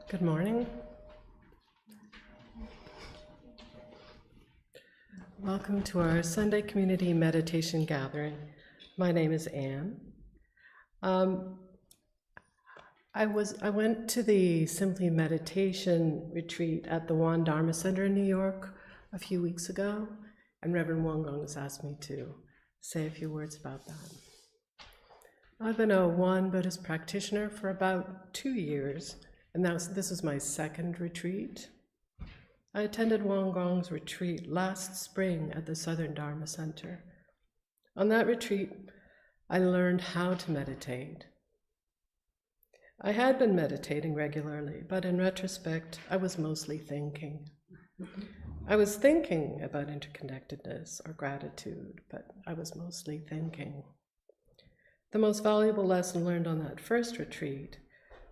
Good morning. Welcome to our Sunday Community Meditation Gathering. My name is Anne. I went to the Simply Meditation retreat at the Won Dharma Center in New York a few weeks ago, and Reverend Won Buddhist has asked me to say a few words about that. I've been a Won Buddhist practitioner for about 2 years, and this is my second retreat. I attended Won Gong's retreat last spring at the Southern Dharma Center. On that retreat, I learned how to meditate. I had been meditating regularly, but in retrospect, I was mostly thinking. I was thinking about interconnectedness or gratitude, but I was mostly thinking. The most valuable lesson learned on that first retreat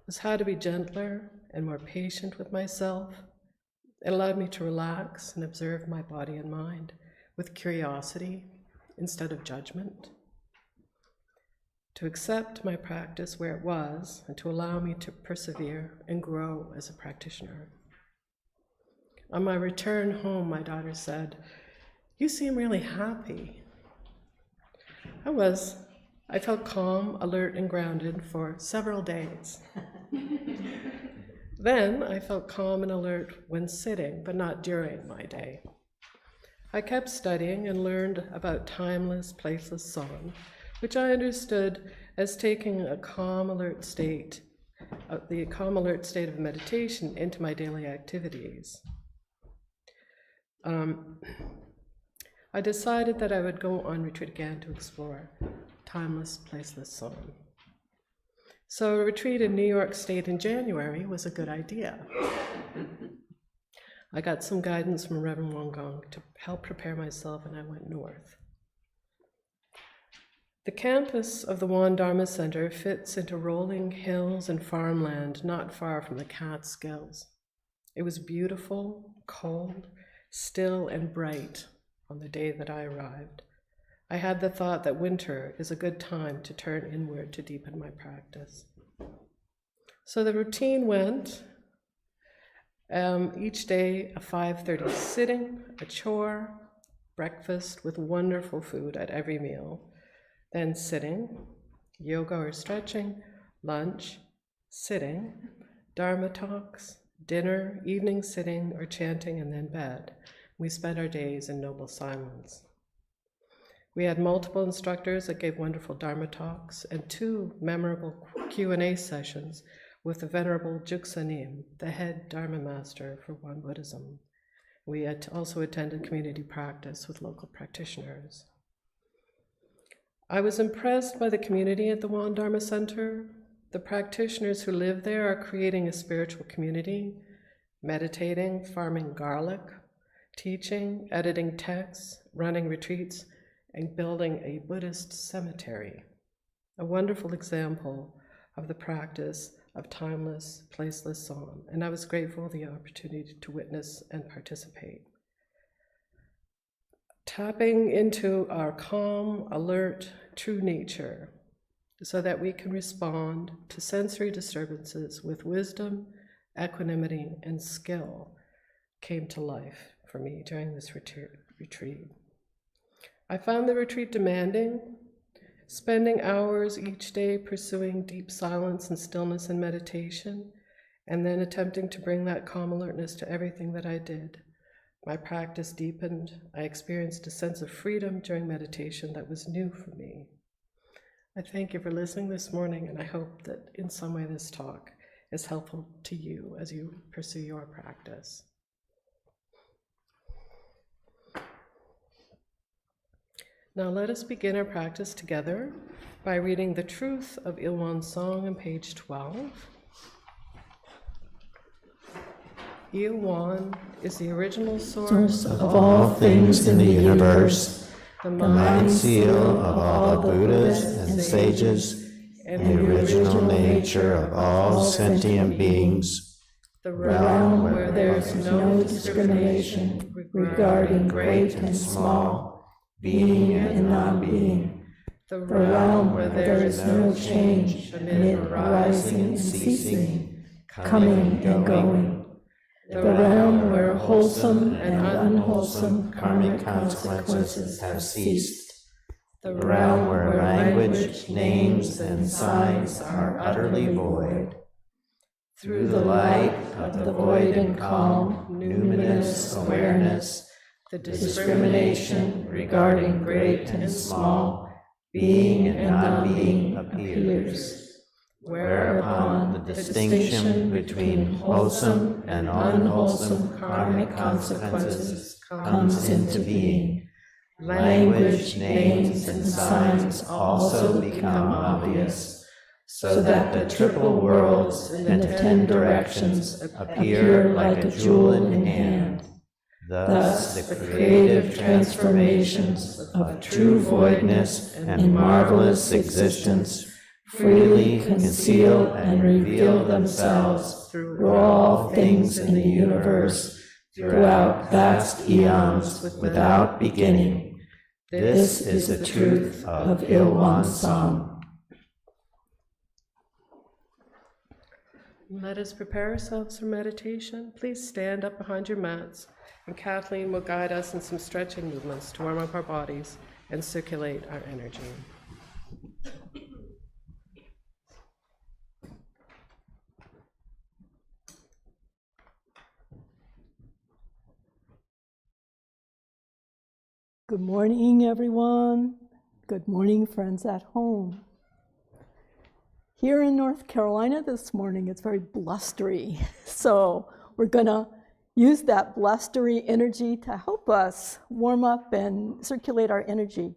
was how to be gentler and more patient with myself. It allowed me to relax and observe my body and mind with curiosity instead of judgment, to accept my practice where it was and to allow me to persevere and grow as a practitioner. On my return home, my daughter said, "You seem really happy." I was. I felt calm, alert, and grounded for several days. Then I felt calm and alert when sitting, but not during my day. I kept studying and learned about timeless, placeless song, which I understood as taking a calm, alert state, the calm, alert state of meditation into my daily activities. I decided that I would go on retreat again to explore timeless, placeless song. So a retreat in New York State in January was a good idea. I got some guidance from Reverend Won Buddhist to help prepare myself, and I went north. The campus of the Won Dharma Center fits into rolling hills and farmland not far from the Catskills. It was beautiful, cold, still, and bright on the day that I arrived. I had the thought that winter is a good time to turn inward to deepen my practice. So the routine went, each day a 5:30 sitting, a chore, breakfast with wonderful food at every meal, then sitting, yoga or stretching, lunch, sitting, Dharma talks, dinner, evening sitting or chanting, and then bed. We spent our days in noble silence. We had multiple instructors that gave wonderful Dharma talks and 2 memorable Q&A sessions with the Venerable Juksanim, the head Dharma master for Won Buddhism. We had also attended community practice with local practitioners. I was impressed by the community at the Won Dharma Center. The practitioners who live there are creating a spiritual community, meditating, farming garlic, teaching, editing texts, running retreats, and building a Buddhist cemetery, a wonderful example of the practice of timeless, placeless song, and I was grateful for the opportunity to witness and participate. Tapping into our calm, alert, true nature so that we can respond to sensory disturbances with wisdom, equanimity, and skill came to life for me during this retreat. I found the retreat demanding, spending hours each day pursuing deep silence and stillness and meditation, and then attempting to bring that calm alertness to everything that I did. My practice deepened. I experienced a sense of freedom during meditation that was new for me. I thank you for listening this morning, and I hope that in some way this talk is helpful to you as you pursue your practice. Now let us begin our practice together by reading the Truth of Ilwan's Song on page 12. Ilwan is the original source of all things in the universe, the mind seal of all the Buddhas and sages, and the original nature of all sentient beings, the realm where there is no discrimination regarding great and small, being and non-being, the realm where there is no change amid arising and ceasing, coming and going, the realm where wholesome and unwholesome karmic consequences have ceased, the realm where language, names, and signs are utterly void. Through the light of the void and calm, numinous awareness, the discrimination regarding great and small, being and non-being appears, whereupon the distinction between wholesome and unwholesome karmic consequences comes into being. Language, names, and signs also become obvious, so that the triple worlds in the 10 directions appear like a jewel in hand. Thus, the creative transformations of true voidness and marvelous existence freely conceal and reveal themselves through all things in the universe throughout vast eons without beginning. This is the truth of Il Song. Let us prepare ourselves for meditation. Please stand up behind your mats, and Kathleen will guide us in some stretching movements to warm up our bodies and circulate our energy. Good morning, everyone. Good morning, friends at home. Here in North Carolina this morning, it's very blustery. So we're gonna use that blustery energy to help us warm up and circulate our energy.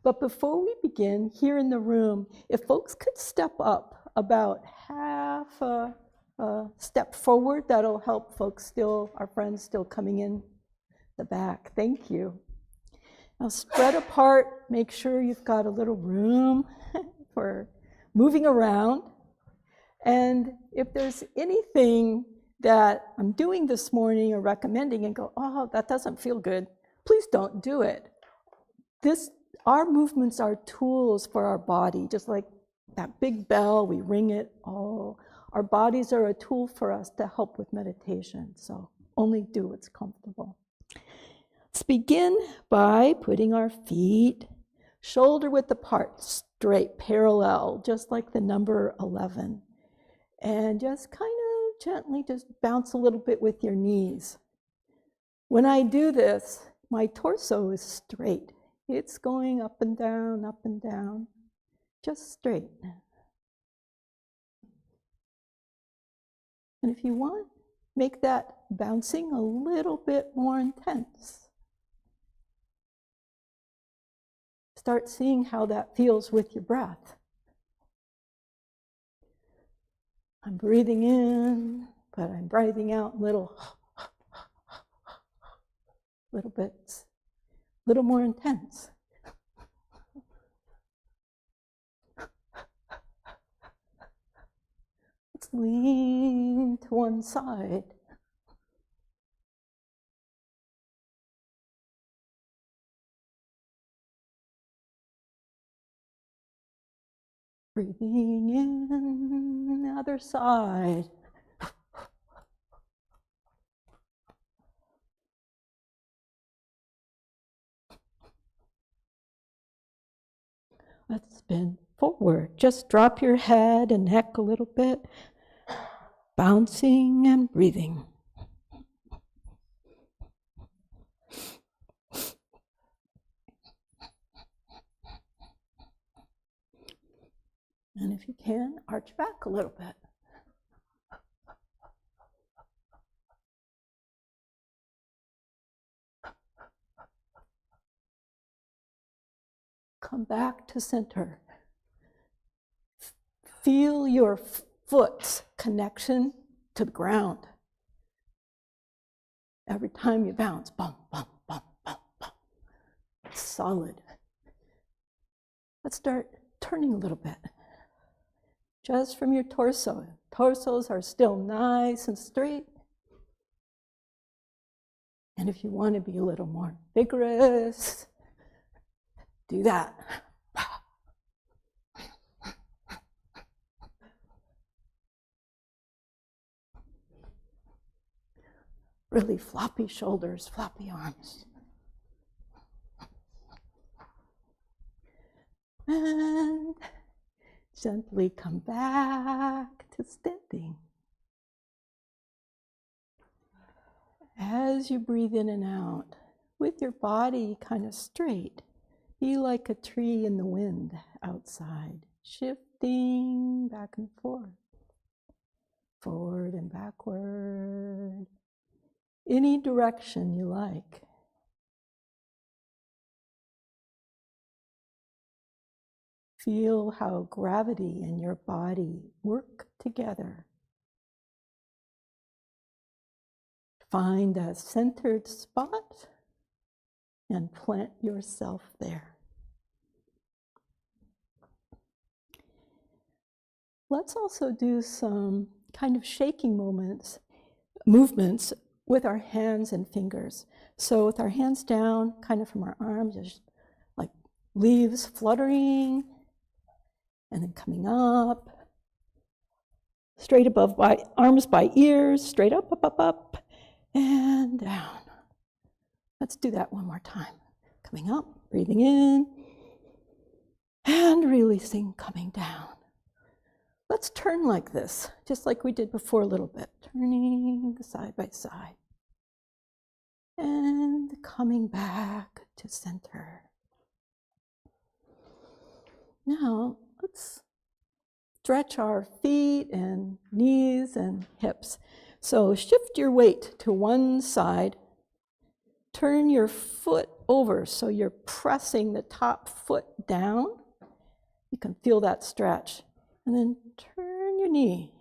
But before we begin, here in the room, if folks could step up about half a step forward, that'll help folks our friends still coming in the back. Thank you. Now spread apart, make sure you've got a little room for moving around. And if there's anything that I'm doing this morning or recommending and go, oh, that doesn't feel good, please don't do it. Our movements are tools for our body, just like that big bell, we ring it. Oh, our bodies are a tool for us to help with meditation. So only do what's comfortable. Let's begin by putting our feet shoulder width apart, straight, parallel, just like the number 11. And just kind of gently just bounce a little bit with your knees. When I do this, my torso is straight. It's going up and down, just straight. And if you want, make that bouncing a little bit more intense. Start seeing how that feels with your breath. I'm breathing in, but I'm breathing out little bits, a little more intense. Let's lean to one side. Breathing in the other side. Let's spin forward. Just drop your head and neck a little bit, bouncing and breathing. And if you can, arch back a little bit. Come back to center. Feel your foot's connection to the ground. Every time you bounce, bum, bum, bum, bum, bum. It's solid. Let's start turning a little bit. Just from your torso. Torsos are still nice and straight. And if you want to be a little more vigorous, do that. Really floppy shoulders, floppy arms. And gently come back to standing. As you breathe in and out, with your body kind of straight, be like a tree in the wind outside, shifting back and forth, forward and backward, any direction you like. Feel how gravity and your body work together. Find a centered spot and plant yourself there. Let's also do some kind of shaking movements with our hands and fingers. So with our hands down, kind of from our arms, just like leaves fluttering, and then coming up, straight above by arms by ears, straight up, up, up, up, and down. Let's do that one more time. Coming up, breathing in, and releasing, coming down. Let's turn like this, just like we did before a little bit. Turning side by side. And coming back to center. Now, let's stretch our feet and knees and hips. So shift your weight to one side. Turn your foot over so you're pressing the top foot down. You can feel that stretch. And then turn your knee.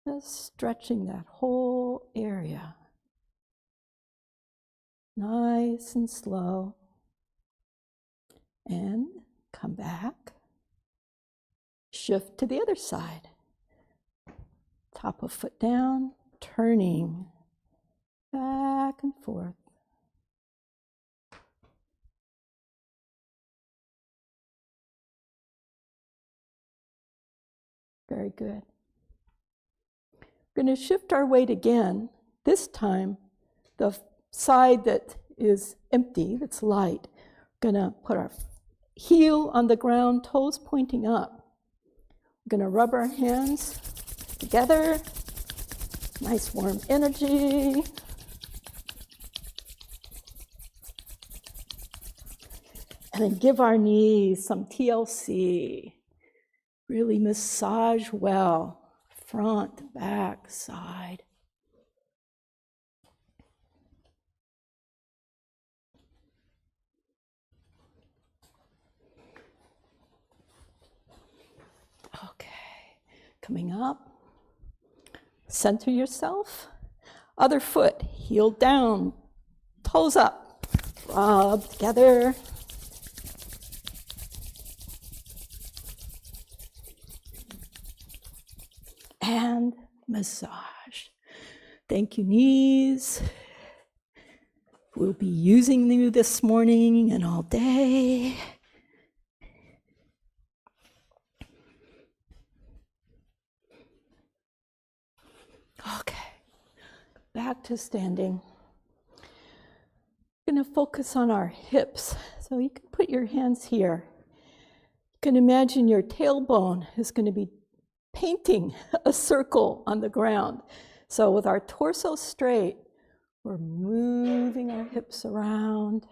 Just stretching that whole area. Nice and slow. And come back. Shift to the other side. Top of foot down, turning back and forth. Very good. We're going to shift our weight again. This time, the side that is empty, that's light, we're going to put our heel on the ground, toes pointing up. We're going to rub our hands together. Nice warm energy. And then give our knees some TLC. Really massage well, front, back, side. Okay, coming up, center yourself. Other foot, heel down, toes up, rub together. And massage. Thank you, knees. We'll be using you this morning and all day. Okay, back to standing. We're going to focus on our hips. So you can put your hands here. You can imagine your tailbone is going to be painting a circle on the ground. So with our torso straight, we're moving our hips around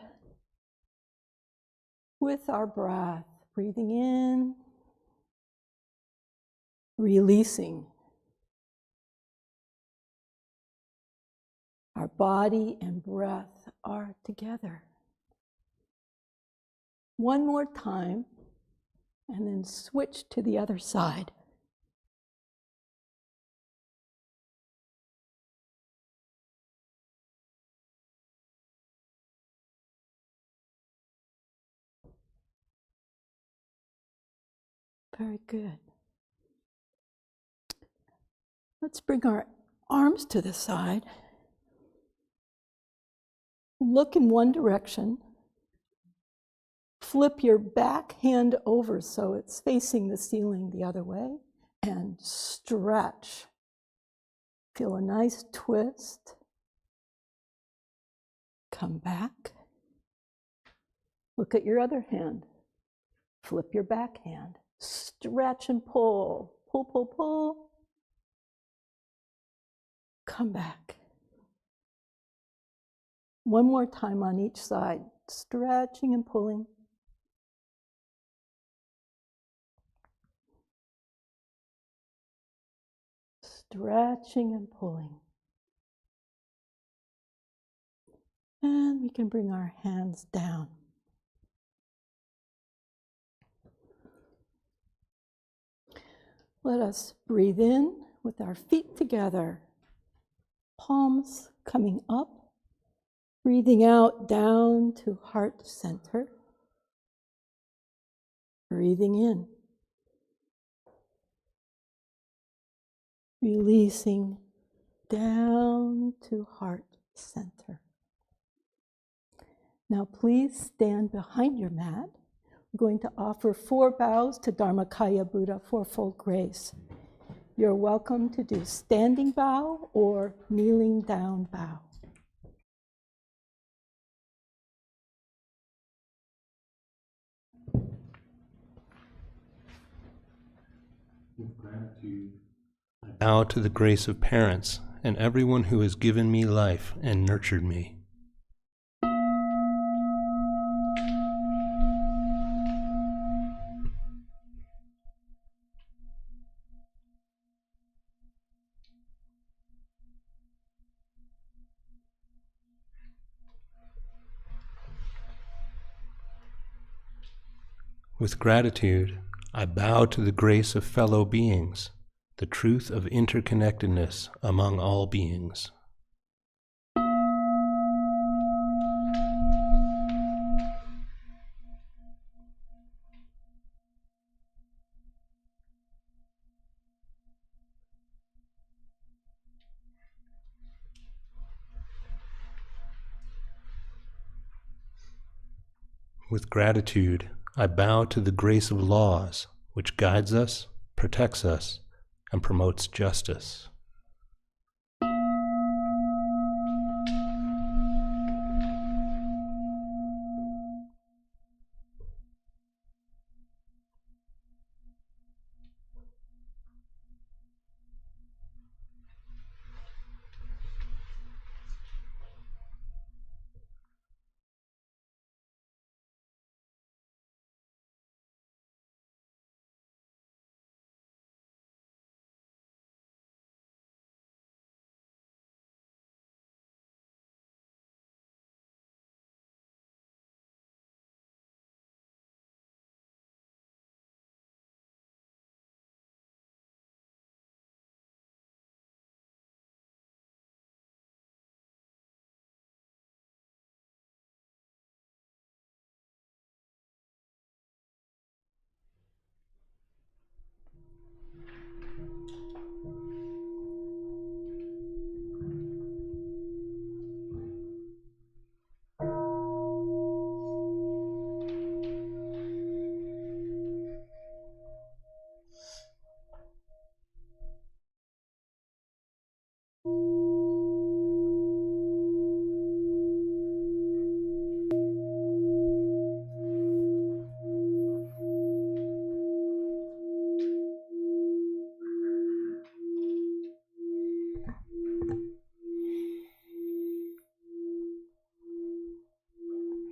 with our breath, breathing in, releasing. Our body and breath are together. One more time, and then switch to the other side. Very good. Let's bring our arms to the side. Look in one direction. Flip your back hand over so it's facing the ceiling the other way. And stretch. Feel a nice twist. Come back. Look at your other hand. Flip your back hand. Stretch and pull. Pull, pull, pull. Come back. One more time on each side. Stretching and pulling. Stretching and pulling. And we can bring our hands down. Let us breathe in with our feet together. Palms coming up. Breathing out down to heart center. Breathing in. Releasing down to heart center. Now please stand behind your mat. We're going to offer 4 bows to Dharmakaya Buddha, fourfold grace. You're welcome to do standing bow or kneeling down bow. With gratitude, I bow to the grace of parents and everyone who has given me life and nurtured me. With gratitude, I bow to the grace of fellow beings, the truth of interconnectedness among all beings. With gratitude, I bow to the grace of laws, which guides us, protects us, and promotes justice.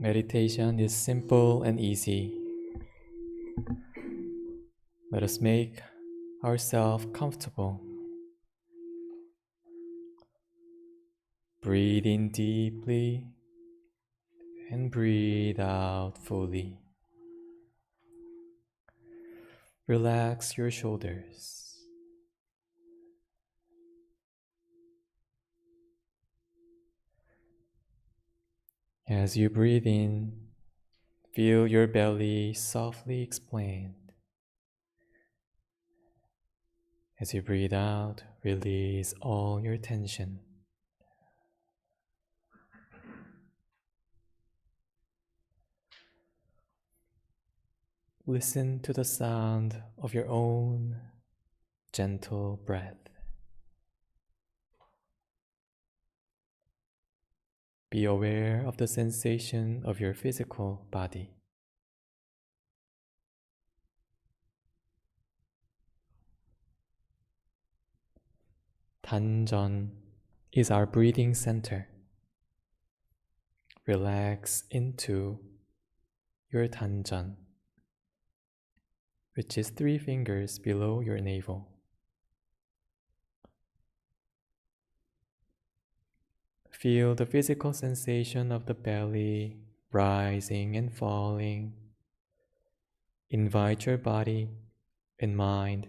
Meditation is simple and easy. Let us make ourselves comfortable. Breathe in deeply and breathe out fully. Relax your shoulders. As you breathe in, feel your belly softly expand. As you breathe out, release all your tension. Listen to the sound of your own gentle breath. be aware of the sensation of your physical body. Tanjan is our breathing center. Relax into your Tanjan, which is 3 fingers below your navel. Feel the physical sensation of the belly rising and falling. Invite your body and mind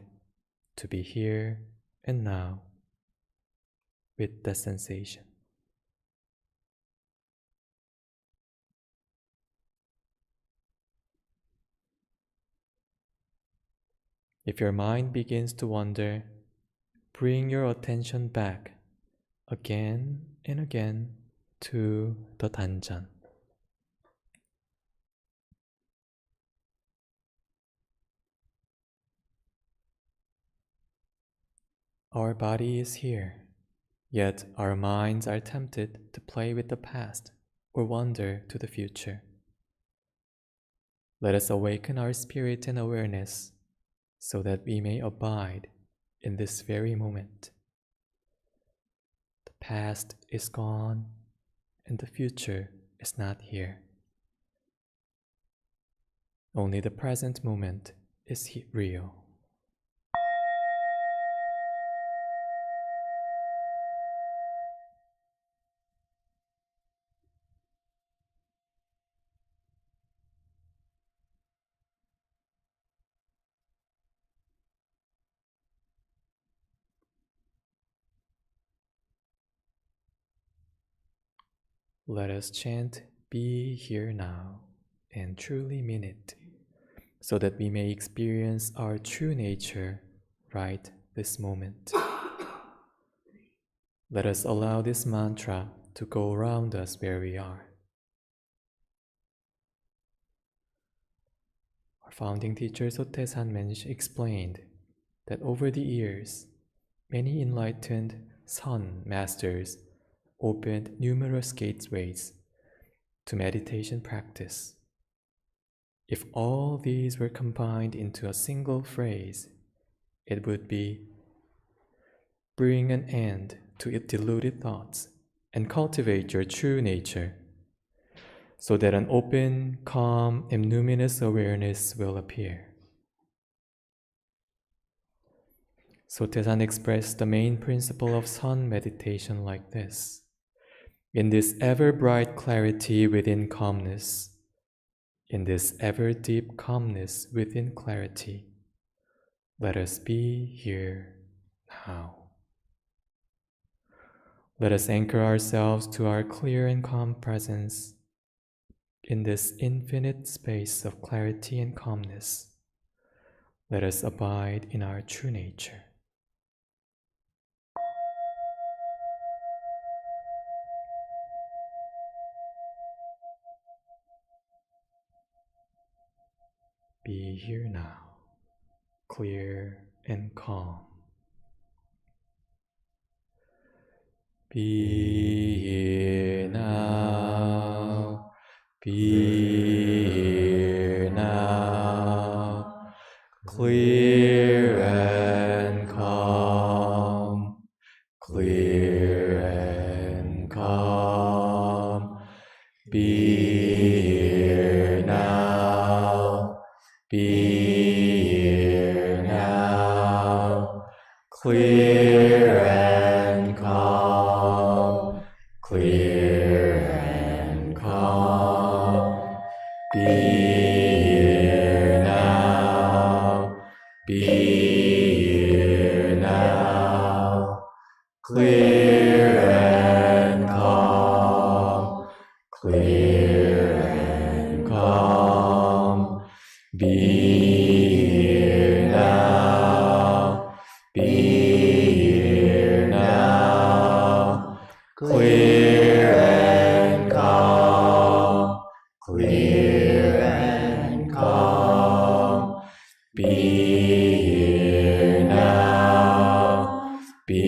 to be here and now with the sensation. If your mind begins to wander, bring your attention back again and again to the Tanjan. Our body is here, yet our minds are tempted to play with the past or wander to the future. Let us awaken our spirit and awareness so that we may abide in this very moment. The past is gone and the future is not here. Only the present moment is real. Let us chant, "Be here now," and truly mean it, so that we may experience our true nature right this moment. Let us allow this mantra to go around us where we are. Our founding teacher Sotae Sanmensh explained that over the years, many enlightened Sun masters opened numerous gateways to meditation practice. If all these were combined into a single phrase, it would be, bring an end to deluded thoughts and cultivate your true nature, so that an open, calm, and numinous awareness will appear. Sotae-san expressed the main principle of Sun meditation like this: in this ever-bright clarity within calmness, in this ever-deep calmness within clarity, let us be here now. Let us anchor ourselves to our clear and calm presence in this infinite space of clarity and calmness. Let us abide in our true nature. Be here now, clear and calm. Be here now, be here now, clear and calm, clear and calm. Be here now, be here now, clear and calm, clear and calm. Be here now, be here now, clear and calm, clear and calm. Be here now, be here now, clear and calm, clear and calm. Be here now, be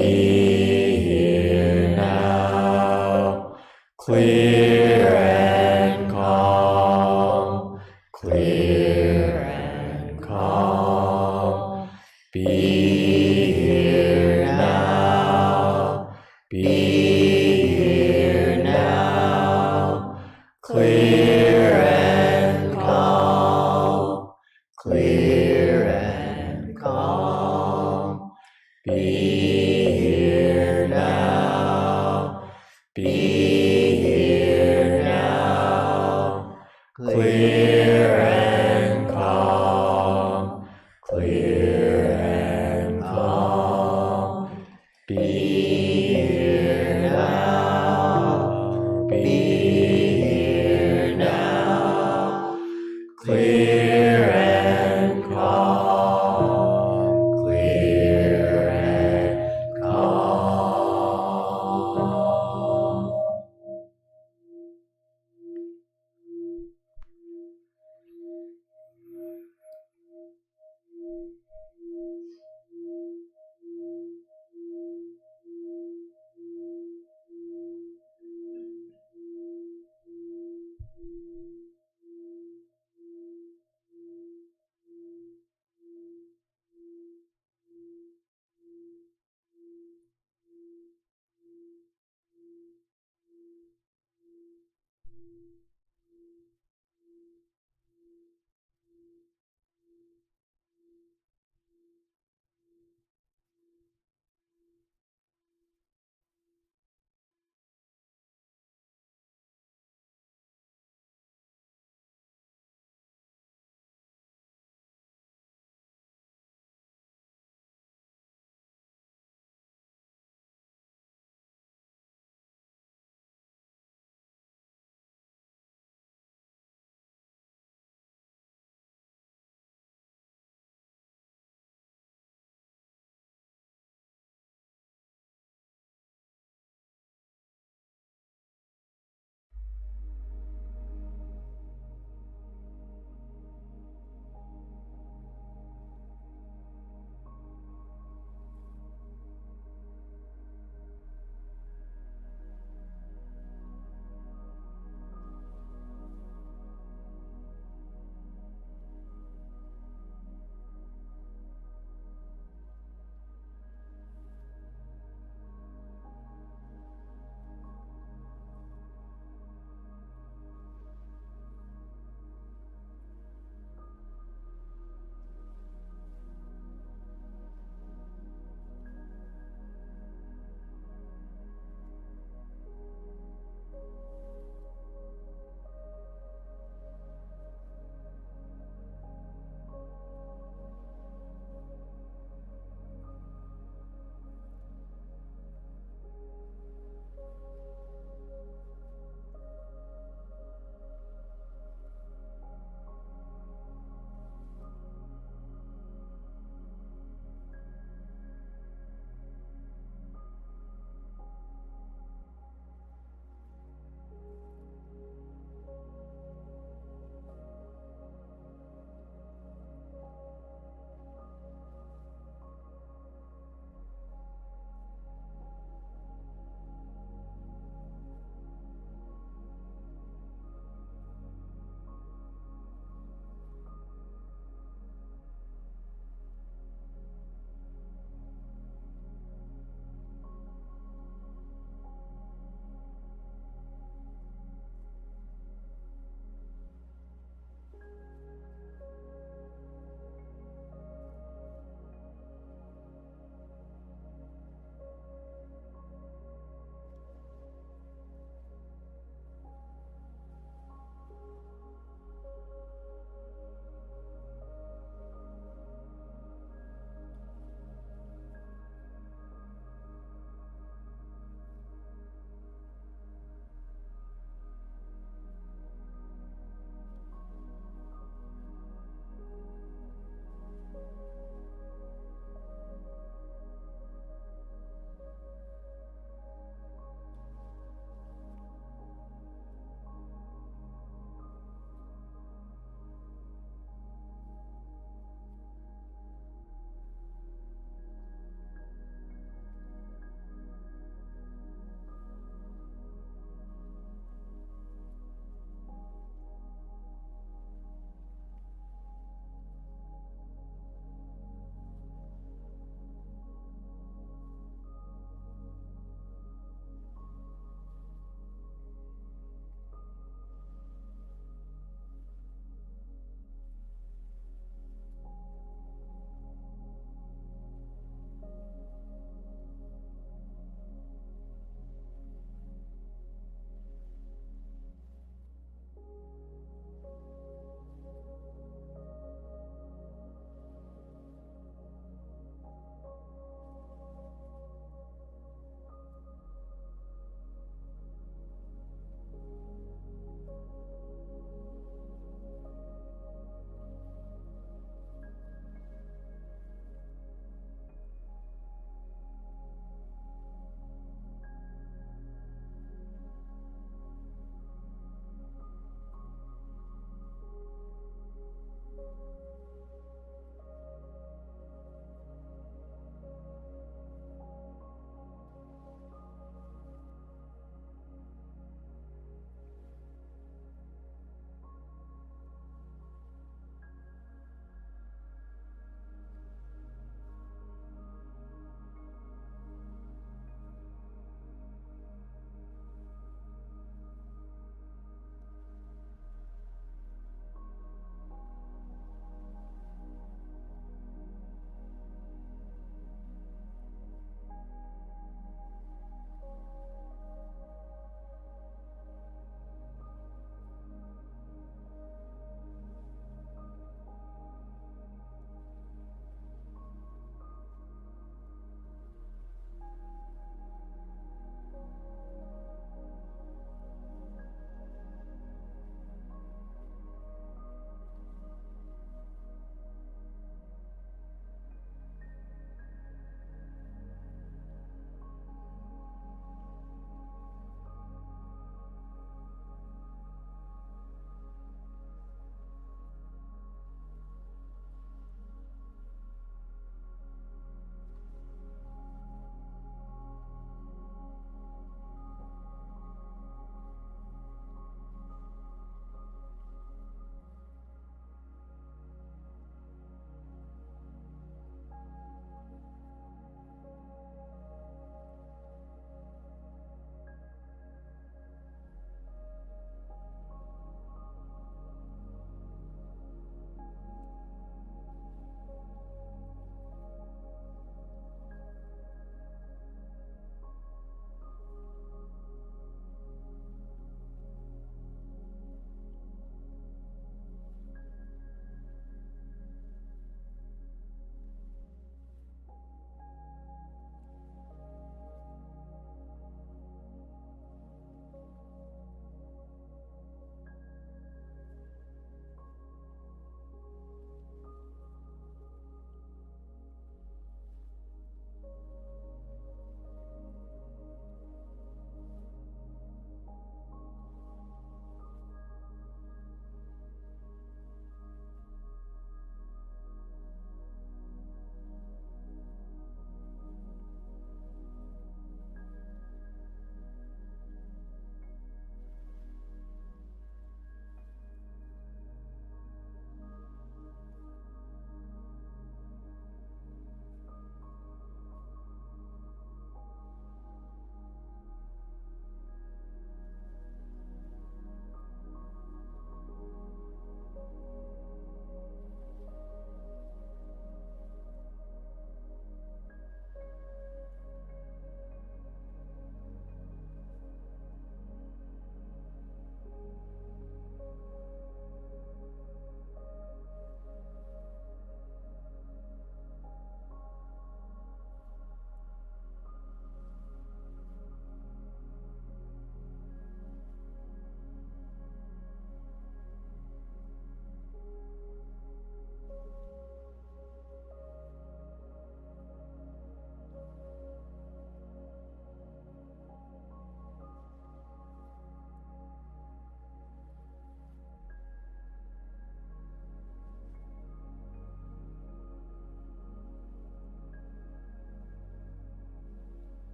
Be here now. Be here now. Clear and calm. Clear and calm. Be here now. Be here now. Clear and calm. Clear and calm.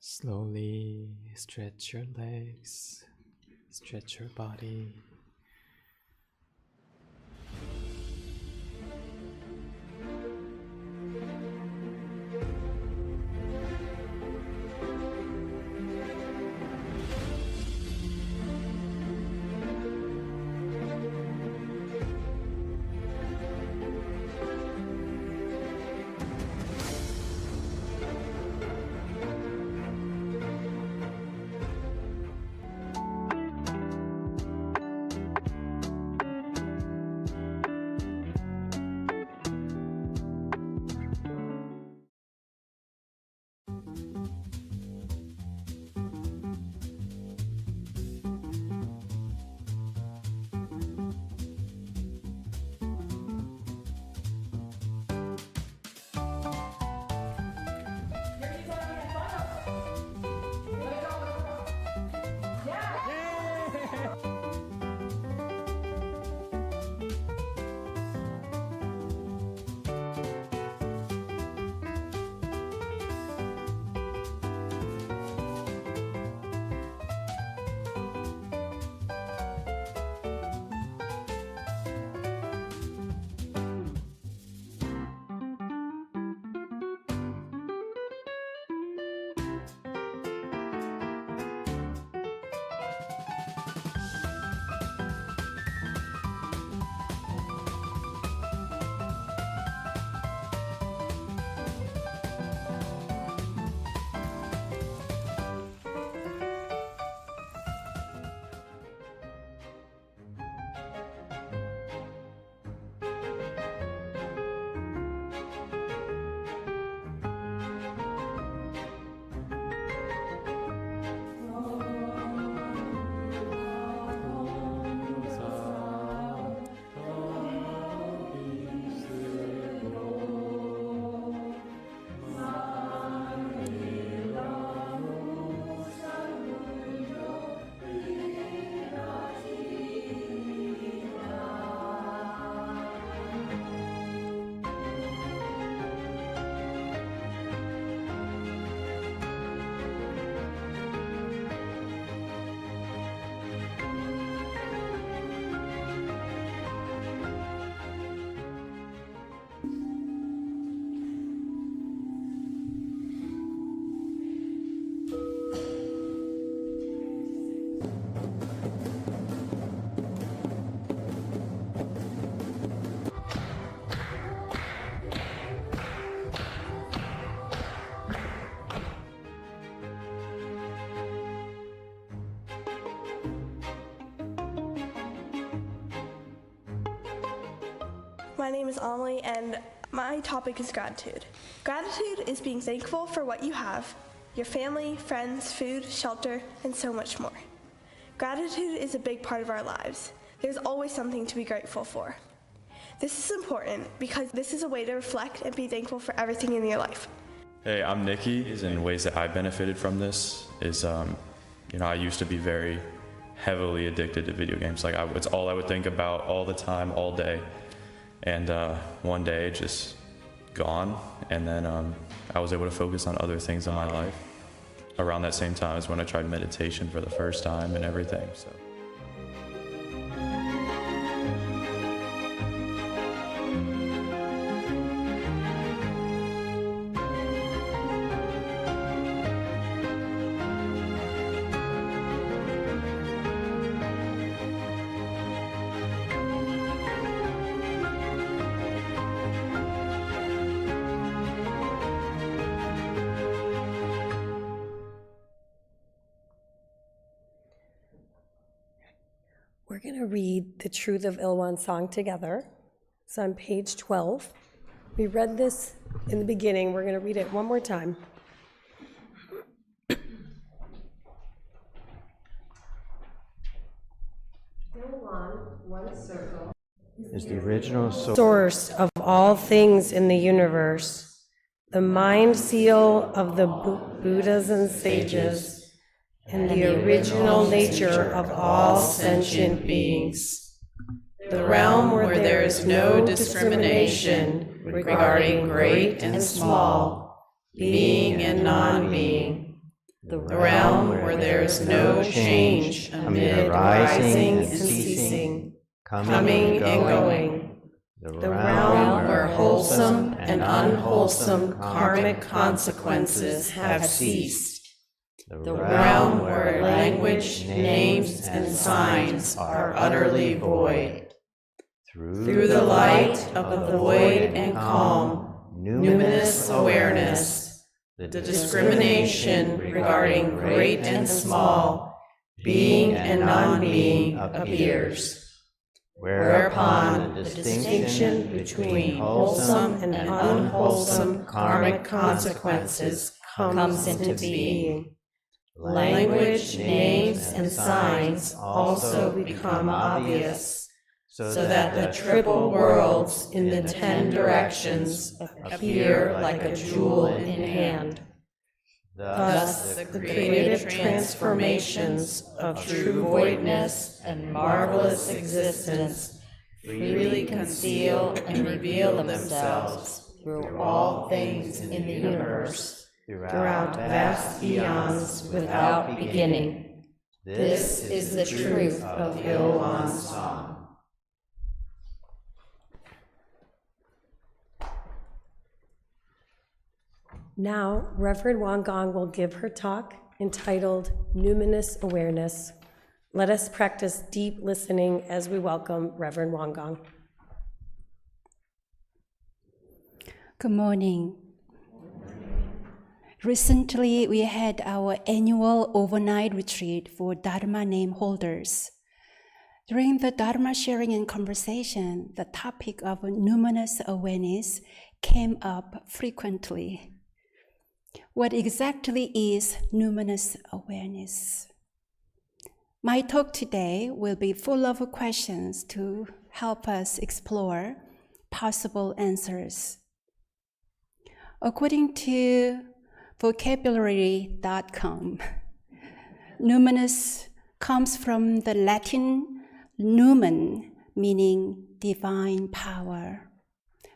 Slowly stretch your legs, stretch your body. My name is Amelie, and my topic is gratitude. Gratitude is being thankful for what you have, your family, friends, food, shelter, and so much more. Gratitude is a big part of our lives. There's always something to be grateful for. This is important because this is a way to reflect and be thankful for everything in your life. Hey, I'm Nikki, and ways that I benefited from this is, I used to be very heavily addicted to video games. It's all I would think about all the time, all day. And one day, just gone, and then I was able to focus on other things in my life. Around that same time is when I tried meditation for the first time and everything. So. We're going to read the Truth of Ilwan song together. It's on page 12. We read this in the beginning. We're going to read it one more time. Ilwan, one circle, is the original source of all things in the universe, the mind seal of the Buddhas and sages, and the original nature of all sentient beings. The realm where there is no discrimination regarding great and small, being and non-being, the realm where there is no change amid rising and ceasing, coming and going, the realm where wholesome and unwholesome karmic consequences have ceased, the realm where language, names, and signs are utterly void. Through the light of the void and calm, numinous awareness, the discrimination regarding great and small, being and non-being appears, whereupon the distinction between wholesome and unwholesome karmic consequences comes into being. Language, names, and signs also become obvious, so that the triple worlds in the 10 directions appear like a jewel in hand. Thus, the creative transformations of true voidness and marvelous existence freely conceal and reveal themselves through all things in the universe, throughout vast eons without beginning. This is the truth of Ilwan's song. Now, Reverend Won Gong will give her talk entitled Numinous Awareness. Let us practice deep listening as we welcome Reverend Won Gong. Good morning. Recently, we had our annual overnight retreat for Dharma name holders. During the Dharma sharing and conversation, the topic of numinous awareness came up frequently. What exactly is numinous awareness? My talk today will be full of questions to help us explore possible answers. According to vocabulary.com, numinous comes from the Latin numen, meaning divine power.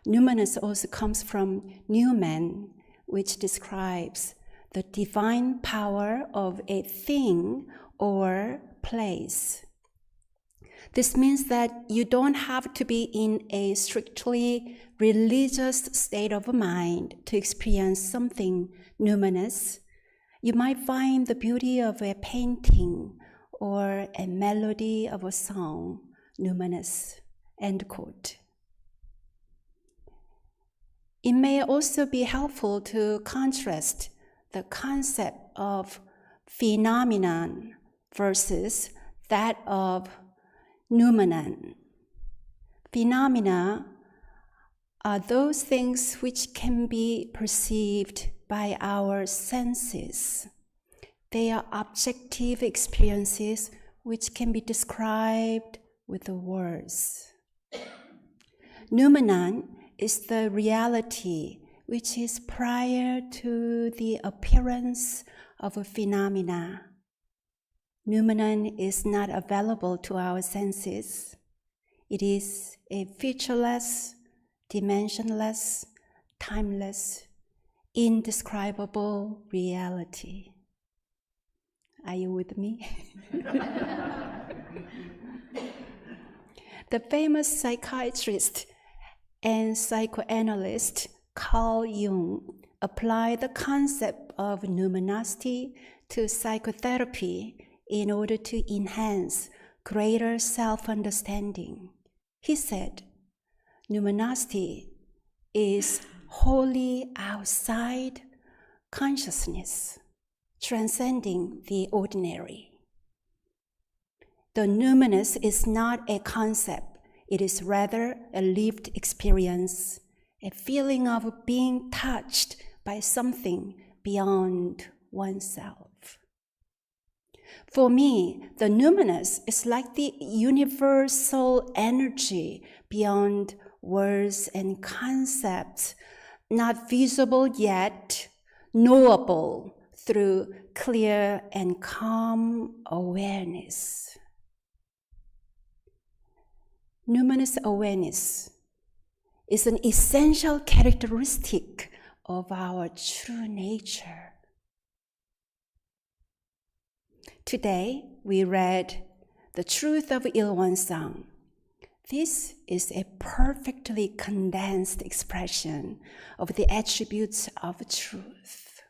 Numinous also comes from numen, which describes the divine power of a thing or place. This means that you don't have to be in a strictly religious state of mind to experience something numinous. You might find the beauty of a painting or a melody of a song numinous, end quote. It may also be helpful to contrast the concept of phenomenon versus that of noumenon. Phenomena are those things which can be perceived by our senses. They are objective experiences which can be described with the words. Noumenon is the reality which is prior to the appearance of a phenomena. Noumenon is not available to our senses. It is a featureless, dimensionless, timeless, indescribable reality. Are you with me? The famous psychiatrist and psychoanalyst Carl Jung applied the concept of numinosity to psychotherapy in order to enhance greater self-understanding. He said, numinosity is wholly outside consciousness, transcending the ordinary. The numinous is not a concept. It is rather a lived experience, a feeling of being touched by something beyond oneself. For me, the numinous is like the universal energy beyond words and concepts, not visible yet, knowable through clear and calm awareness. Numinous awareness is an essential characteristic of our true nature. Today, we read The Truth of Il-won-sang. This is a perfectly condensed expression of the attributes of truth.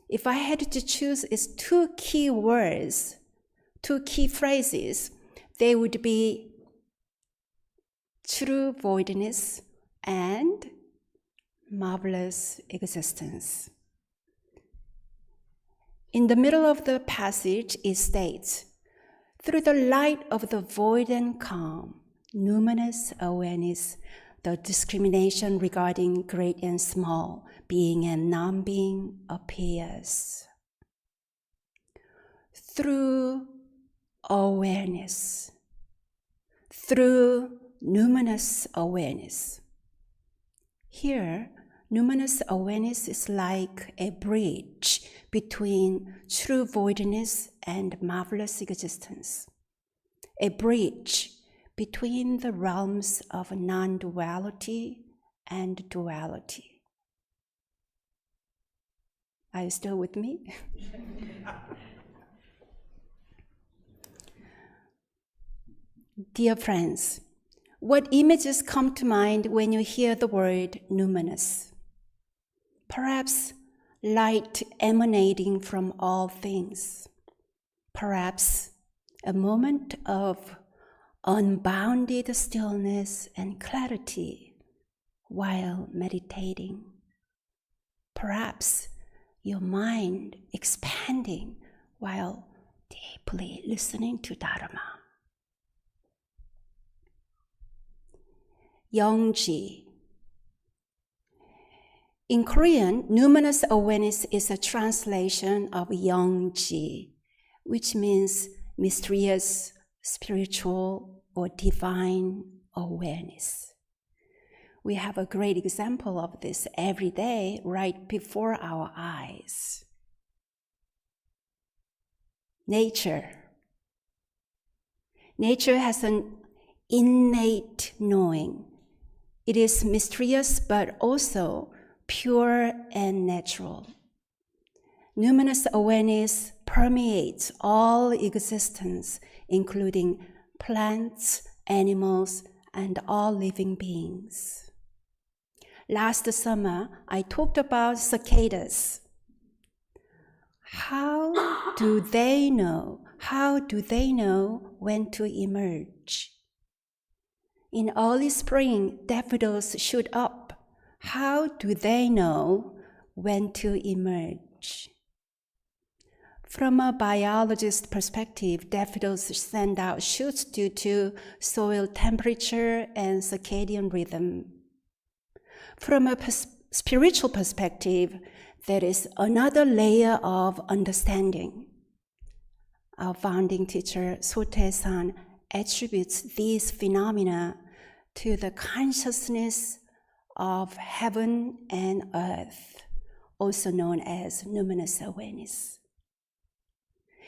If I had to choose its two key words, two key phrases, they would be true voidness and marvelous existence. In the middle of the passage, it states, through the light of the void and calm, numinous awareness, the discrimination regarding great and small, being and non-being appears. Through awareness, through numinous awareness. Here, numinous awareness is like a bridge between true voidness and marvelous existence. A bridge between the realms of non-duality and duality. Are you still with me? Dear friends, what images come to mind when you hear the word numinous? Perhaps light emanating from all things. Perhaps a moment of unbounded stillness and clarity while meditating. Perhaps your mind expanding while deeply listening to Dharma. Yongji. In Korean, numinous awareness is a translation of Yongji, which means mysterious, spiritual, or divine awareness. We have a great example of this every day right before our eyes. Nature. Nature has an innate knowing. It is mysterious but also pure and natural. Numinous awareness permeates all existence, including plants, animals, and all living beings. Last summer, I talked about cicadas. How do they know when to emerge? In early spring, daffodils shoot up. How do they know when to emerge? From a biologist's perspective, daffodils send out shoots due to soil temperature and circadian rhythm. From a spiritual perspective, there is another layer of understanding. Our founding teacher, Sotae-san, attributes these phenomena to the consciousness of heaven and earth, also known as numinous awareness.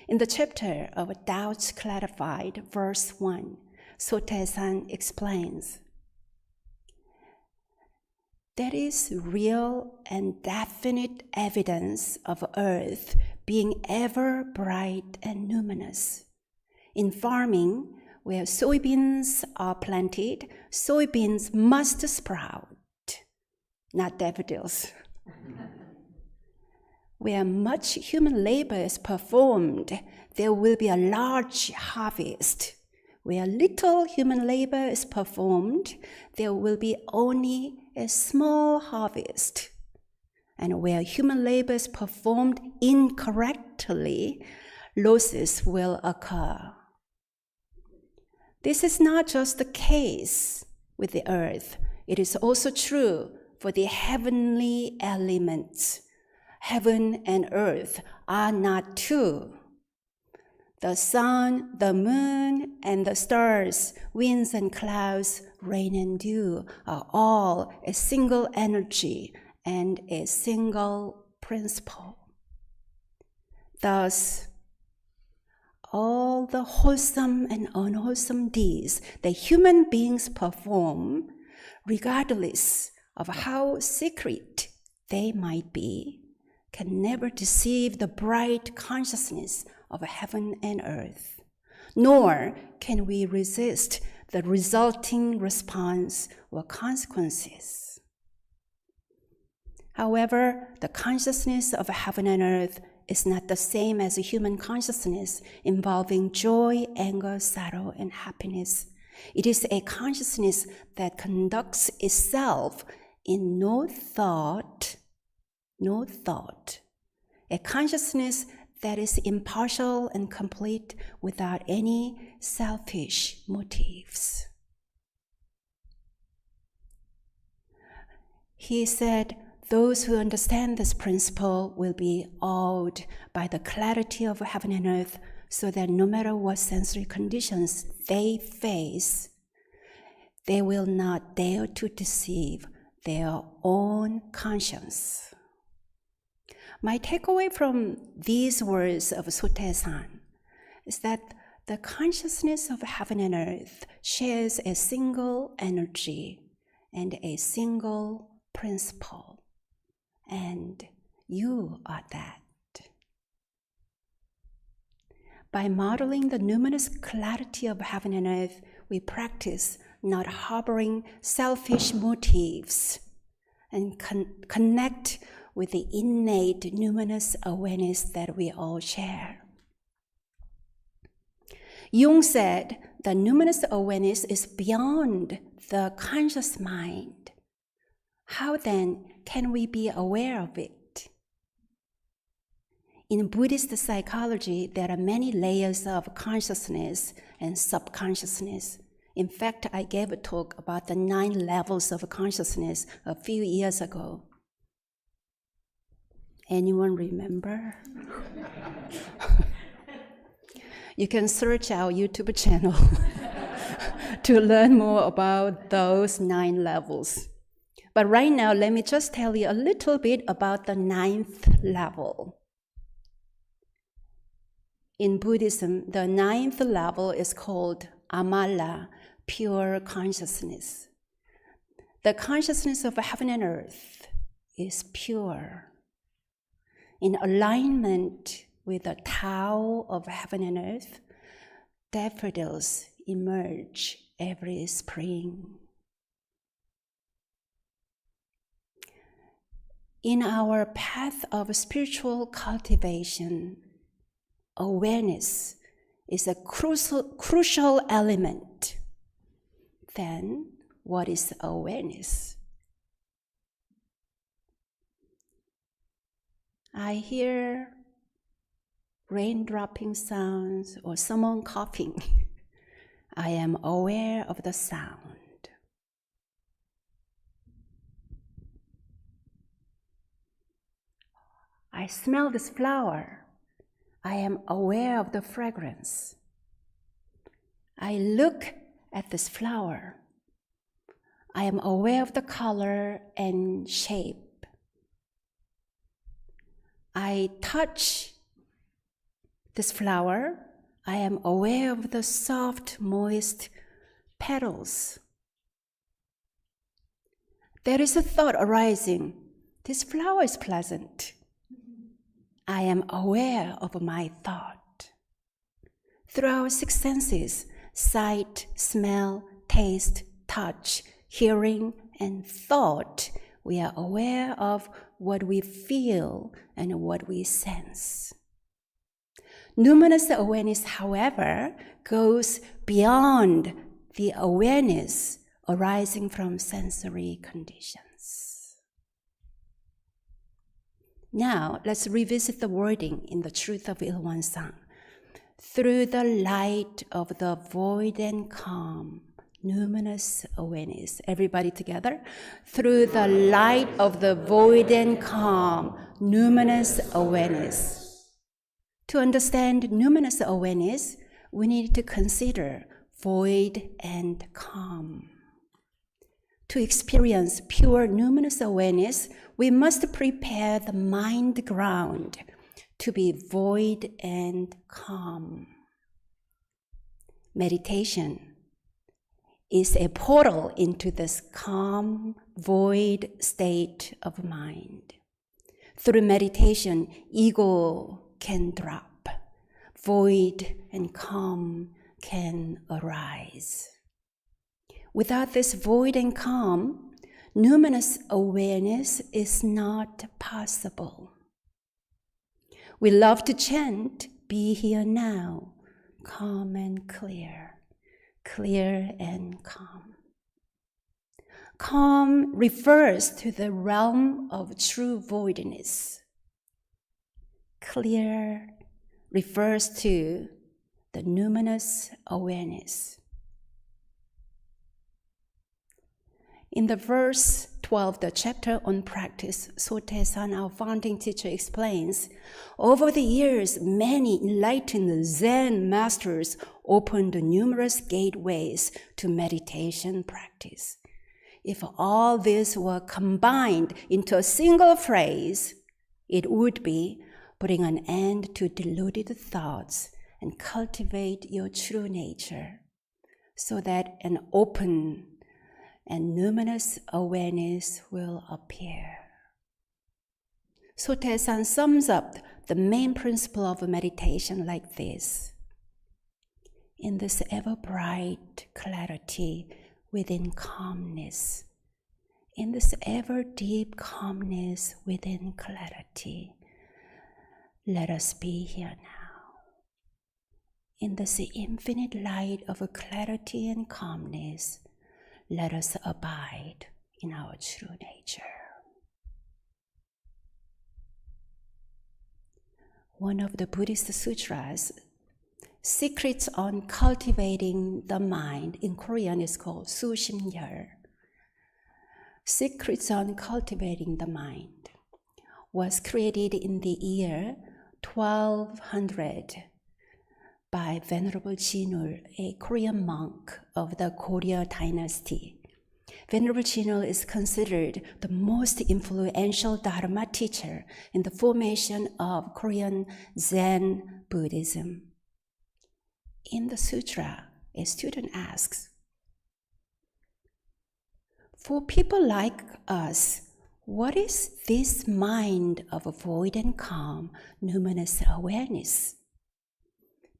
In the chapter of Doubts Clarified, verse 1, Sotae-san explains, there is real and definite evidence of earth being ever bright and numinous. In farming, where soybeans are planted, soybeans must sprout, not daffodils. Where much human labor is performed, there will be a large harvest. Where little human labor is performed, there will be only a small harvest. And where human labor is performed incorrectly, losses will occur. This is not just the case with the earth. It is also true for the heavenly elements. Heaven and earth are not two. The sun, the moon, and the stars, winds and clouds, rain and dew are all a single energy and a single principle. Thus, all the wholesome and unwholesome deeds that human beings perform, regardless of how secret they might be, can never deceive the bright consciousness of heaven and earth, nor can we resist the resulting response or consequences. However, the consciousness of heaven and earth is not the same as a human consciousness involving joy, anger, sorrow, and happiness. It is a consciousness that conducts itself in no thought, a consciousness that is impartial and complete without any selfish motives. He said, those who understand this principle will be awed by the clarity of heaven and earth, so that no matter what sensory conditions they face, they will not dare to deceive their own conscience. My takeaway from these words of Sotaesan is that the consciousness of heaven and earth shares a single energy and a single principle, and you are that. By modeling the numinous clarity of heaven and earth, we practice not harboring selfish motives and connect with the innate numinous awareness that we all share. Jung said that numinous awareness is beyond the conscious mind. How then can we be aware of it? In Buddhist psychology, there are many layers of consciousness and subconsciousness. In fact, I gave a talk about the 9 levels of consciousness a few years ago. Anyone remember? You can search our YouTube channel to learn more about those 9 levels. But right now, let me just tell you a little bit about the 9th level. In Buddhism, the 9th level is called Amala, pure consciousness. The consciousness of heaven and earth is pure. In alignment with the Tao of heaven and earth, daffodils emerge every spring. In our path of spiritual cultivation, awareness is a crucial element. Then, what is awareness? I hear rain dropping sounds or someone coughing. I am aware of the sound. I smell this flower. I am aware of the fragrance. I look at this flower. I am aware of the color and shape. I touch this flower. I am aware of the soft, moist petals. There is a thought arising. This flower is pleasant. I am aware of my thought. Through our 6 senses, sight, smell, taste, touch, hearing, and thought, we are aware of what we feel and what we sense. Numinous awareness, however, goes beyond the awareness arising from sensory conditions. Now, let's revisit the wording in the Truth of Il-Won-Sang. Through the light of the void and calm, numinous awareness. Everybody together. Through the light of the void and calm, numinous awareness. To understand numinous awareness, we need to consider void and calm. To experience pure numinous awareness, we must prepare the mind ground to be void and calm. Meditation is a portal into this calm, void state of mind. Through meditation, ego can drop. void and calm can arise. Without this void and calm, numinous awareness is not possible. We love to chant, be here now, calm and clear, clear and calm. Calm refers to the realm of true voidness. Clear refers to the numinous awareness. In the verse 12, the chapter on practice, Sotaesan, our founding teacher, explains, over the years, many enlightened Zen masters opened numerous gateways to meditation practice. If all this were combined into a single phrase, it would be putting an end to deluded thoughts and cultivate your true nature so that an open and numinous awareness will appear. Sotaesan sums up the main principle of meditation like this. In this ever-bright clarity within calmness, in this ever-deep calmness within clarity, let us be here now. In this infinite light of clarity and calmness, let us abide in our true nature. One of the Buddhist sutras, Secrets on Cultivating the Mind, in Korean is called Sushimyeol. Secrets on Cultivating the Mind was created in the year 1200 by Venerable Jinul, a Korean monk of the Goryeo dynasty. Venerable Jinul is considered the most influential Dharma teacher in the formation of Korean Zen Buddhism. In the sutra, a student asks, for people like us, what is this mind of void and calm, numinous awareness?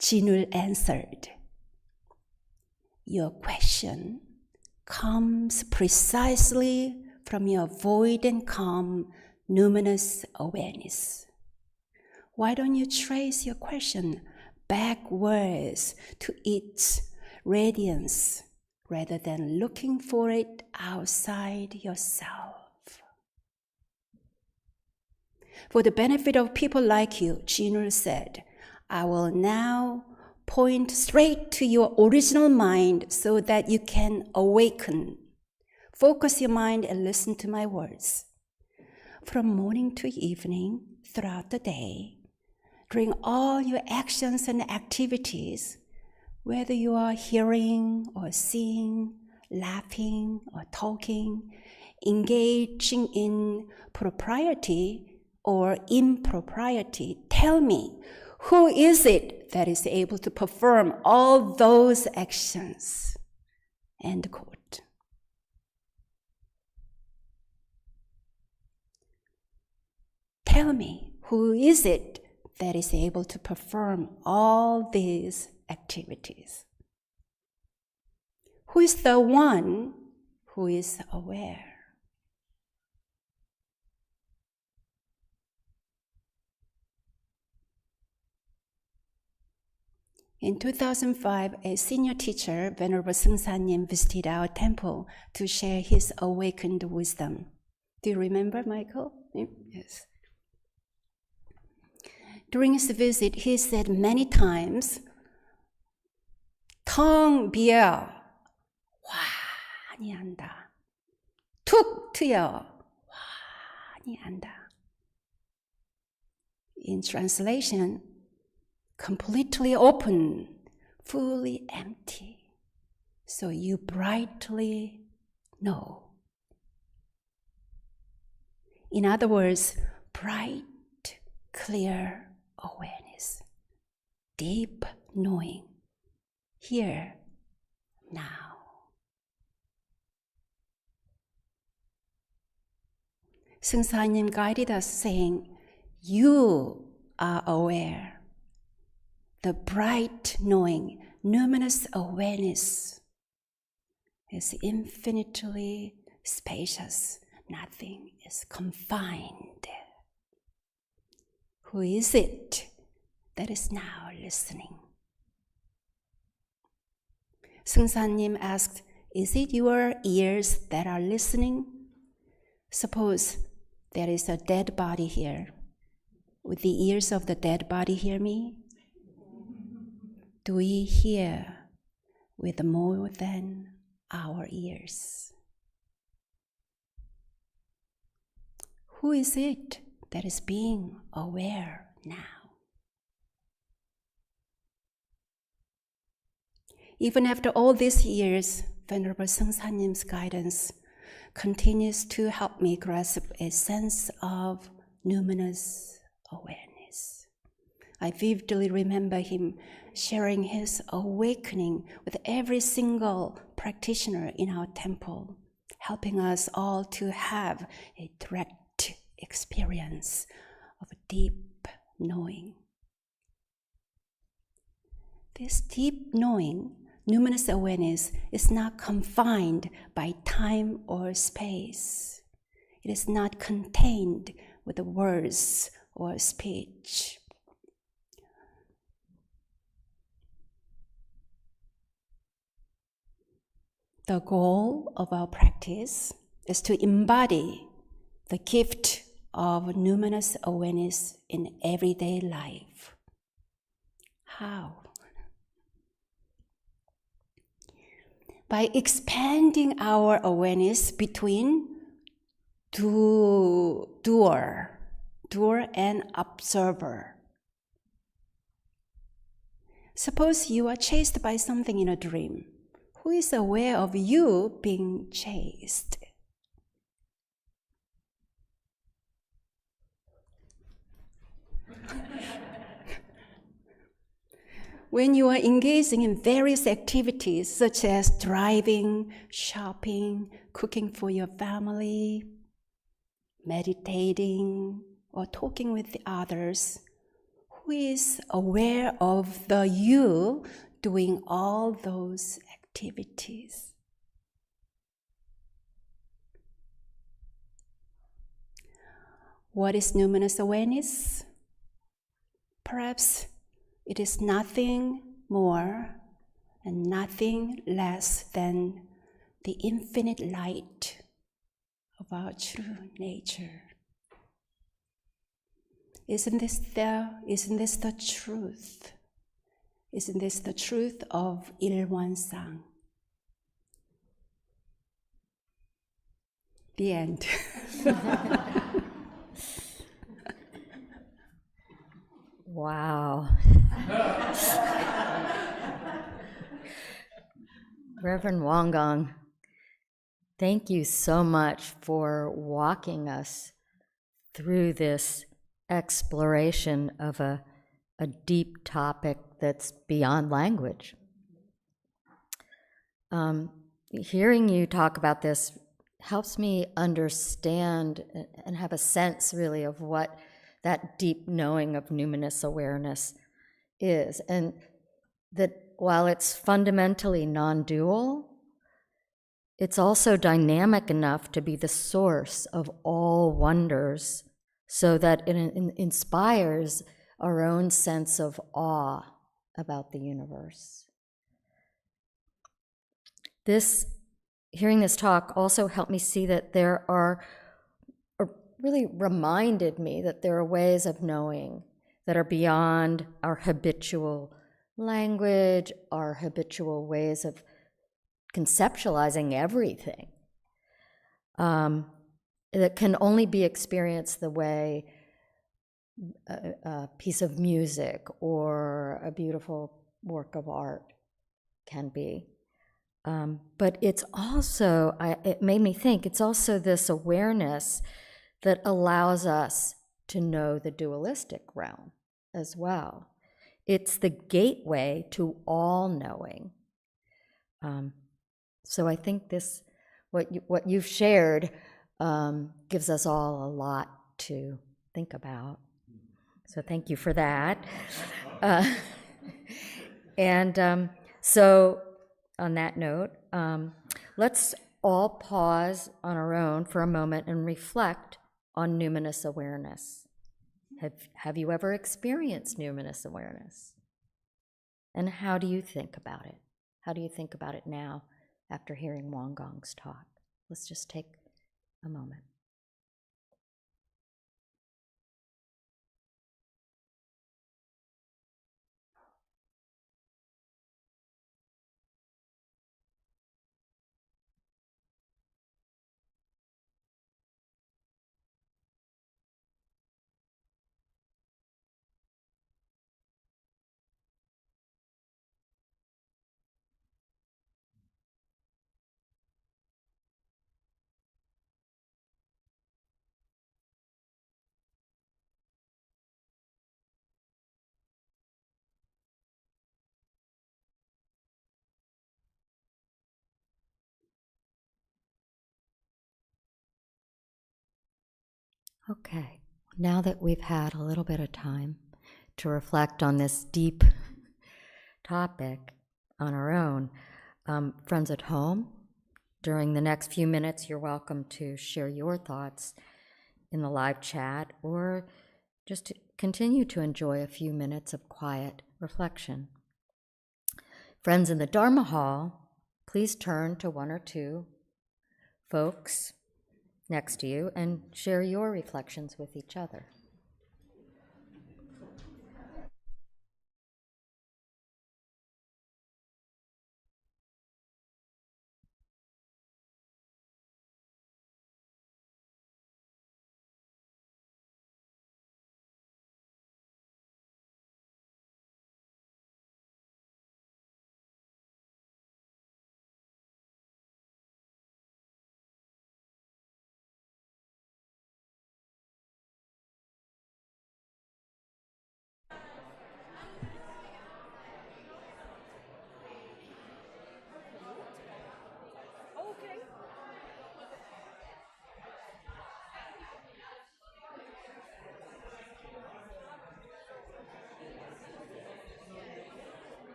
Jinul answered, your question comes precisely from your void and calm, numinous awareness. Why don't you trace your question backwards to its radiance rather than looking for it outside yourself? For the benefit of people like you, Jinul said, I will now point straight to your original mind so that you can awaken. Focus your mind and listen to my words. From morning to evening, throughout the day, during all your actions and activities, whether you are hearing or seeing, laughing or talking, engaging in propriety or impropriety, tell me, who is it that is able to perform all those actions? End quote. Tell me, who is it that is able to perform all these activities? Who is the one who is aware? In 2005, a senior teacher, Venerable Seung-Sa-Nim, visited our temple to share his awakened wisdom. Do you remember, Michael? Yes. During his visit, he said many times, 텅 비어 환히 한다. 툭 트여 환히 한다. In translation, completely open, fully empty, so you brightly know. In other words, bright, clear awareness, deep knowing, here, now. Seung-Sa-Nim guided us saying, you are aware. the bright knowing, numinous awareness is infinitely spacious. Nothing is confined. Who is it that is now listening? Sungsanim asked, is it your ears that are listening? Suppose there is a dead body here. Would the ears of the dead body hear me? Do we hear with more than our ears? Who is it that is being aware now? Even after all these years, Venerable Sungsanim's guidance continues to help me grasp a sense of numinous awareness. I vividly remember him sharing his awakening with every single practitioner in our temple, helping us all to have a direct experience of deep knowing. This deep knowing, numinous awareness, is not confined by time or space. It is not contained with words or speech. The goal of our practice is to embody the gift of numinous awareness in everyday life. How? By expanding our awareness between doer and observer. Suppose you are chased by something in a dream. Who is aware of you being chased? When you are engaging in various activities such as driving, shopping, cooking for your family, meditating, or talking with the others, who is aware of the you doing all those activities? What is numinous awareness? Perhaps it is nothing more and nothing less than the infinite light of our true nature. Isn't this the truth? Isn't this the truth of Ilwansang? The end. Wow. Reverend Wonggong, thank you so much for walking us through this exploration of a deep topic that's beyond language. Hearing you talk about this helps me understand and have a sense really of what that deep knowing of numinous awareness is, and that while it's fundamentally non-dual, it's also dynamic enough to be the source of all wonders, so that it inspires our own sense of awe about the universe. Hearing this talk also helped me see that really reminded me that there are ways of knowing that are beyond our habitual language, our habitual ways of conceptualizing everything, that can only be experienced the way a piece of music or a beautiful work of art can be. But it's also, it made me think, it's also this awareness that allows us to know the dualistic realm as well. It's the gateway to all knowing. So I think what you've shared gives us all a lot to think about. So thank you for that. And so, on that note, let's all pause on our own for a moment and reflect on numinous awareness. Have you ever experienced numinous awareness? And how do you think about it? How do you think about it now after hearing Won Gong's talk? Let's just take a moment. Okay, now that we've had a little bit of time to reflect on this deep topic on our own, friends at home, during the next few minutes, you're welcome to share your thoughts in the live chat or just to continue to enjoy a few minutes of quiet reflection. Friends in the Dharma Hall, please turn to one or two folks next to you and share your reflections with each other.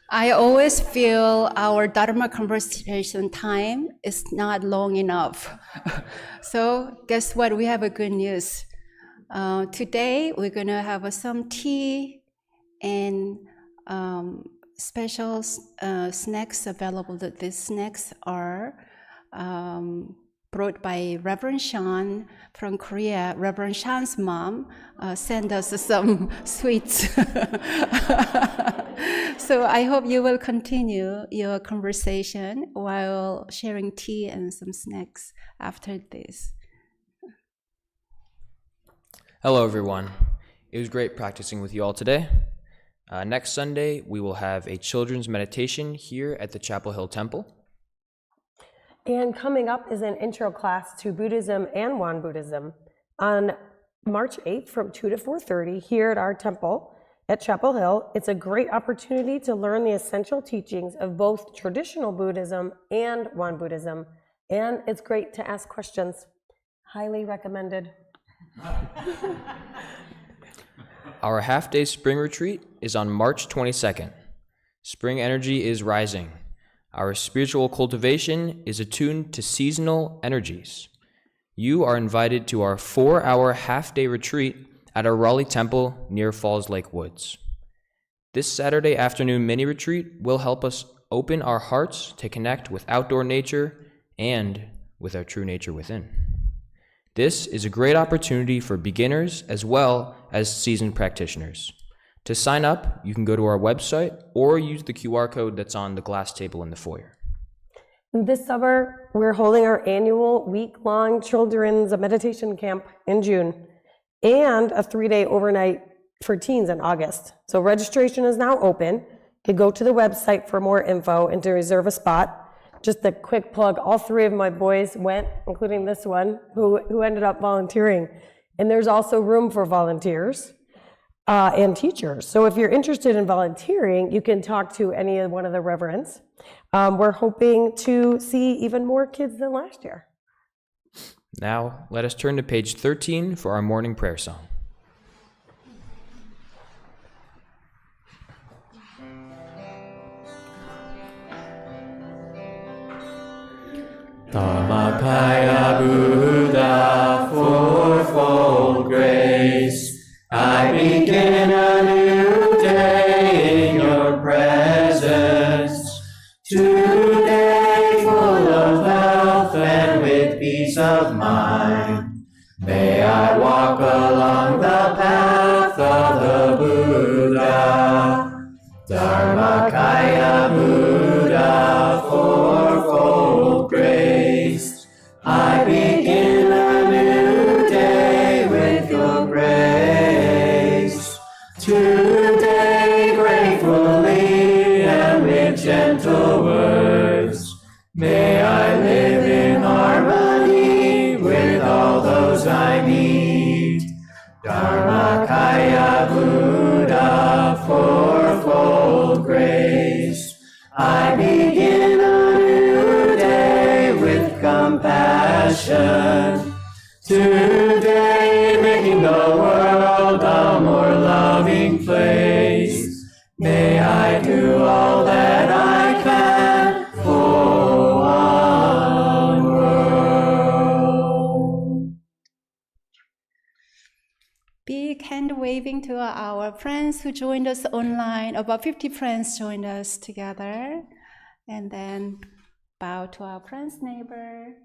I always feel our Dharma conversation time is not long enough. So guess what? We have a good news. Today we're gonna have some tea and special snacks available. These snacks are brought by Reverend Sean from Korea. Reverend Sean's mom sent us some sweets. So I hope you will continue your conversation while sharing tea and some snacks after this. Hello, everyone. It was great practicing with you all today. Next Sunday, we will have a children's meditation here at the Chapel Hill Temple. And coming up is an intro class to Buddhism and Won Buddhism on March 8th from 2 to 4:30 here at our temple at Chapel Hill. It's a great opportunity to learn the essential teachings of both traditional Buddhism and Won Buddhism. And it's great to ask questions. Highly recommended. Our half-day spring retreat is on March 22nd. Spring energy is rising. Our spiritual cultivation is attuned to seasonal energies. You are invited to our 4-hour half-day retreat at our Raleigh Temple near Falls Lake Woods. This Saturday afternoon mini-retreat will help us open our hearts to connect with outdoor nature and with our true nature within. This is a great opportunity for beginners as well as seasoned practitioners. To sign up, you can go to our website or use the QR code that's on the glass table in the foyer. This summer, we're holding our annual week-long children's meditation camp in June and a 3-day overnight for teens in August. So registration is now open. You can go to the website for more info and to reserve a spot. Just a quick plug, all 3 of my boys went, including this one, who ended up volunteering. And there's also room for volunteers and teachers. So if you're interested in volunteering, you can talk to any one of the reverends. We're hoping to see even more kids than last year. Now, let us turn to page 13 for our morning prayer song. Dharmakaya Buddha, fourfold grace, I begin a new day in your presence. Today full of health and with peace of mind, may I walk along the path of the Buddha. Dharmakaya Buddha, fourfold grace, I begin a new day with your grace. Today gratefully and with gentle words, may I live in harmony with all those I meet. Dharmakaya Buddha, fourfold grace, I begin a new day with compassion. Today making the world a more loving place. May I do all that I can for one world. Big hand waving to our friends who joined us online. About 50 friends joined us together. And then bow to our friends, neighbor.